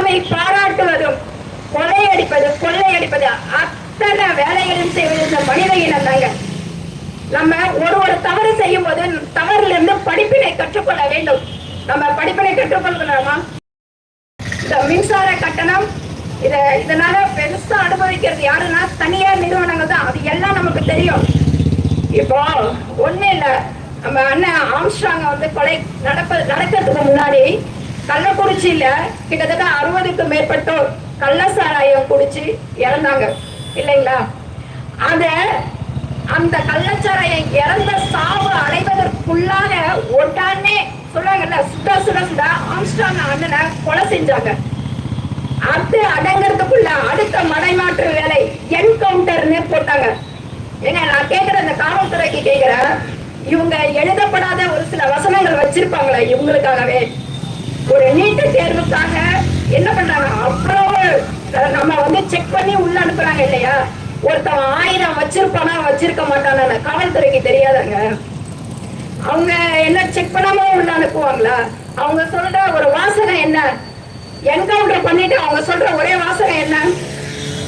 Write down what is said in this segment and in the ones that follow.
அம்மாவை பாராட்டுவதும் கொள்ளையடிப்பது அத்தனை வேலைகளையும் செய்வது இந்த மனித இனம் தாங்க. நம்ம ஒரு தவறு செய்யும் போது தவறுல இருந்து படிப்பினை கற்றுக்கொள்ள வேண்டும். நம்ம படிப்பினை கற்றுக்கொள்ளலாமா? இந்த மின்சார கட்டணம் இதனால பெருசா அனுபவிக்கிறது யாருன்னா தனியார் நிறுவனங்கள் தான். அது எல்லாம் நமக்கு தெரியும். இப்போ ஒண்ணு இல்ல, நம்ம அண்ணன் ஆம்ஸ்ட்ராங் கொலை நடக்கிறதுக்கு முன்னாடி கள்ளக்குறிச்சியில கிட்டத்தட்ட 60க்கும் மேற்பட்டோர் கள்ளசாராயம் குடிச்சு இறந்தாங்க இல்லைங்களா? அந்த கள்ளச்சாராயம் இறந்த சாவு அடைவதற்குள்ளாக உடனே சொல்றாங்கல்ல, சுட ஆம்ஸ்ட்ராங் அண்ணனை கொலை செஞ்சாங்க. அது அடங்கிறதுக்குள்ள அடுத்த மடைமாற்று வேலை என்கவுண்டர்னு போட்டாங்க. ஏங்க நான் கேட்கிற இந்த காவல்துறைக்கு கேட்கிறேன், இவங்க எழுதப்படாத ஒரு சில வசனங்கள் வச்சிருப்பாங்களே இவங்களுக்காகவே. ஒரு நீட்டு தேர்வுக்காக என்ன பண்றாங்க, அப்புறம் நம்ம செக் பண்ணி உள்ள அனுப்புறாங்க இல்லையா? ஒருத்தன் 1000 வச்சிருப்பானா வச்சிருக்க மாட்டான காவல்துறைக்கு தெரியாதாங்க? அவங்க என்ன செக் பண்ணாம உள்ள அனுப்புவாங்களா? அவங்க சொல்ற ஒரு வாசனை என்ன, என்கவுண்டர் பண்ணிட்டு அவங்க சொல்ற ஒரே வாசனை என்ன,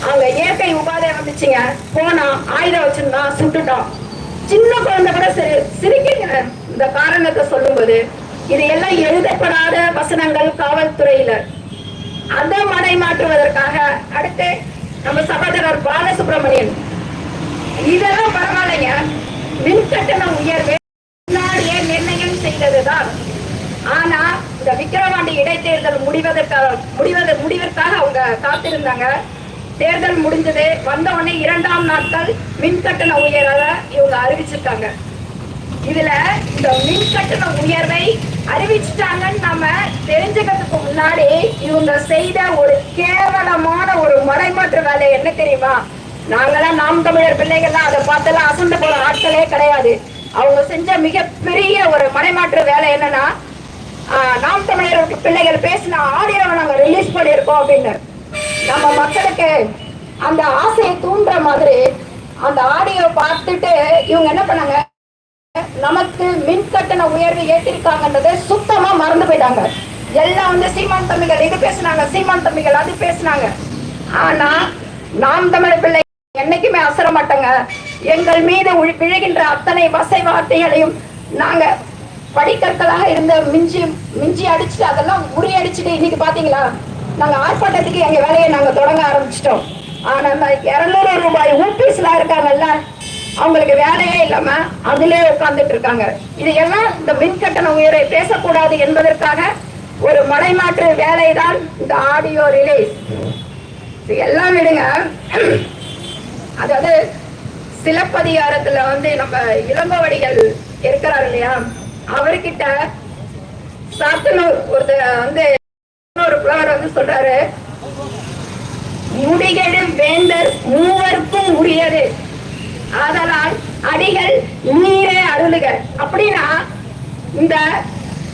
அவங்க இயற்கை உபாதை வந்துச்சுங்க, போனா 1000 வச்சிருந்தான் சுட்டுட்டான். சின்ன குழந்தை கூட சிரிக்குங்க இந்த காரணத்தை சொல்லும் போது. இது எல்லாம் எழுதப்படாத வசனங்கள் காவல்துறையில. அதை மடை மாற்றுவதற்காக அடுத்து நம்ம சகோதரர் பாலசுப்ரமணியன், இதெல்லாம் பரவாயில்லைங்க. மின் கட்டண உயர்வு முன்னாடியே நிர்ணயம் செய்ததுதான். ஆனா இந்த விக்கிரவாண்டி இடைத்தேர்தல் முடிவதற்காக அவங்க காத்திருந்தாங்க. தேர்தல் முடிஞ்சது, வந்த உடனே 2ஆம் நாட்கள் மின் கட்டண உயர்வை இவங்க அறிவிச்சிருக்காங்க. இதுல இந்த மின் கட்டண உயர்வை அறிவிச்சுட்டாங்கன்னு நம்ம தெரிஞ்சுக்கிறதுக்கு முன்னாடி இவங்க செய்த ஒரு கேவலமான ஒரு மடைமாற்று வேலை என்ன தெரியுமா? நாங்கெல்லாம் நாம் தமிழர் பிள்ளைகள்லாம் அதை பார்த்தெல்லாம் அசந்து போற ஆட்களே கிடையாது. அவங்க செஞ்ச மிகப்பெரிய ஒரு மடைமாற்று வேலை என்னன்னா, நாம் தமிழர் பிள்ளைகள் பேசின ஆடியோவை நாங்க ரிலீஸ் பண்ணியிருக்கோம் அப்படின்னு. நம்ம மக்களுக்கு அந்த ஆசையை தூண்டுற மாதிரி அந்த ஆடியோ பார்த்துட்டு இவங்க என்ன பண்ணாங்க, நமக்கு மின் கட்டண உயர்வு ஏற்றிருக்காங்கன்றதை சுத்தமா மறந்து போயிட்டாங்க. எல்லாம் சீமான் தம்பிகள் இது பேசினாங்க, சீமான் தம்பிகள் அது பேசினாங்க. ஆனா நாம் தமிழர் பிள்ளை என்னைக்குமே அசர மாட்டாங்க. எங்கள் மீது விழுகின்ற அத்தனை வசை வார்த்தைகளையும் நாங்க படிக்கற்களாக இருந்த மிஞ்சி அடிச்சுட்டு அதெல்லாம் முறியடிச்சுட்டு இன்னைக்கு பாத்தீங்களா, நாங்க ஆர்ப்பாட்டத்துக்கு எங்க வேலையை நாங்க தொடங்க ஆரம்பிச்சிட்டோம். ஆனா அந்த 200 ரூபாய் ஊபிஸ்ல இருக்காங்கல்ல, அவங்களுக்கு வேலையே இல்லாம அதிலே உட்கார்ந்துட்டு இருக்காங்க. இது எல்லாம் இந்த மின் கட்டண உயரை பேசக்கூடாது என்பதற்காக ஒரு மடைமாற்று வேலைதான் இந்த ஆடியோ ரிலீஸ். எல்லாம் விடுங்க. அதாவது சிலப்பதிகாரத்துல நம்ம இளங்கோவடிகள் இருக்கிறார் இல்லையா, அவர்கிட்ட சாத்தனூர் ஒரு புலவர் சொல்றாரு, முடிகெடும் வேந்தர் மூவருக்கும் உரியது, அதனால் அடிகள் நீரே அருளுக. அப்படின்னா இந்த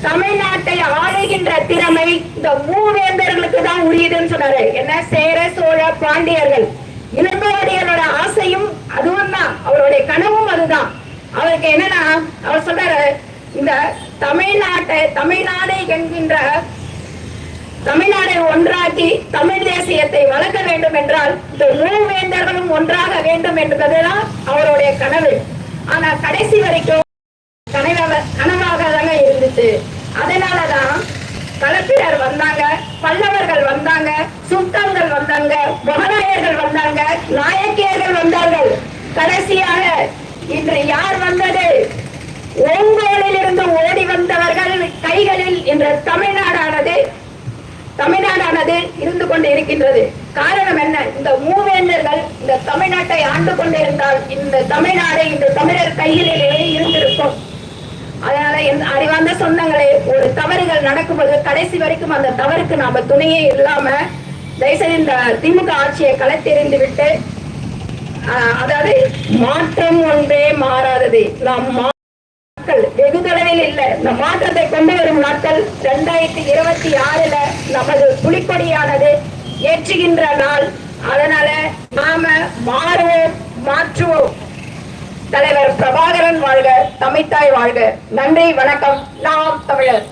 தமிழ்நாட்டை ஆளுகின்ற திறமை இந்த மூவேந்தர்களுக்கு தான் உரியதுன்னு சொன்னாரு. என்ன, சேர சோழ பாண்டியர்கள். இளங்கோவடிகளோட ஆசையும் அதுவும் தான், அவருடைய கனவும் அதுதான். அவருக்கு என்னன்னா, அவர் சொல்றாரு, இந்த தமிழ்நாடு என்கின்ற தமிழ்நாடை ஒன்றாக்கி தமிழ் தேசியத்தை வளர்க்க வேண்டும் என்றால் இந்த மூவேந்தர்களும் ஒன்றாக வேண்டும் என்பதுதான் அவருடைய கனவு. ஆனா கடைசி வரைக்கும் கனவாக தாங்க இருந்துச்சு. அதனாலதான் களப்பிரர் வந்தாங்க, பல்லவர்கள் வந்தாங்க, சுல்தான்கள் வந்தாங்க, மொகலாயர்கள் வந்தாங்க, நாயக்கியர்கள் வந்தார்கள். கடைசியாக இன்று யார் வந்தது? ஒங்கோலில் இருந்து ஓடி வந்தவர்கள் கைகளில் இன்று தமிழ்நாடானது இருந்து கொண்டு இருக்கின்றது. காரணம் என்ன? இந்த மூவேந்தர்கள் இந்த தமிழ்நாட்டை ஆண்டு கொண்டு இருந்தால் இந்த தமிழ்நாடு இந்த தமிழர் கையிலேயே இருந்திருக்கும். அதனால அறிவார்ந்த சொந்தங்களே, ஒரு தவறுகள் நடக்கும்போது கடைசி வரைக்கும் அந்த தவறுக்கு நாம துணையே இல்லாம தயவுசெய்து இந்த திமுக ஆட்சியை கலைத்தெறிந்து விட்டு, அதாவது மாற்றம் ஒன்றே மாறாதது. நாம் வெகு தொலைவில் இல்லை. இந்த மாற்றத்தை கொண்டு வரும் நாட்கள் 2026 நமது புலிக்கொடியானது ஏற்றுகின்ற நாள். அதனால நாம மாறுவோம், மாற்றுவோம். தலைவர் பிரபாகரன் வாழ்க, தமிழ்த்தாய் வாழ்க. நன்றி, வணக்கம். நாம் தமிழர்.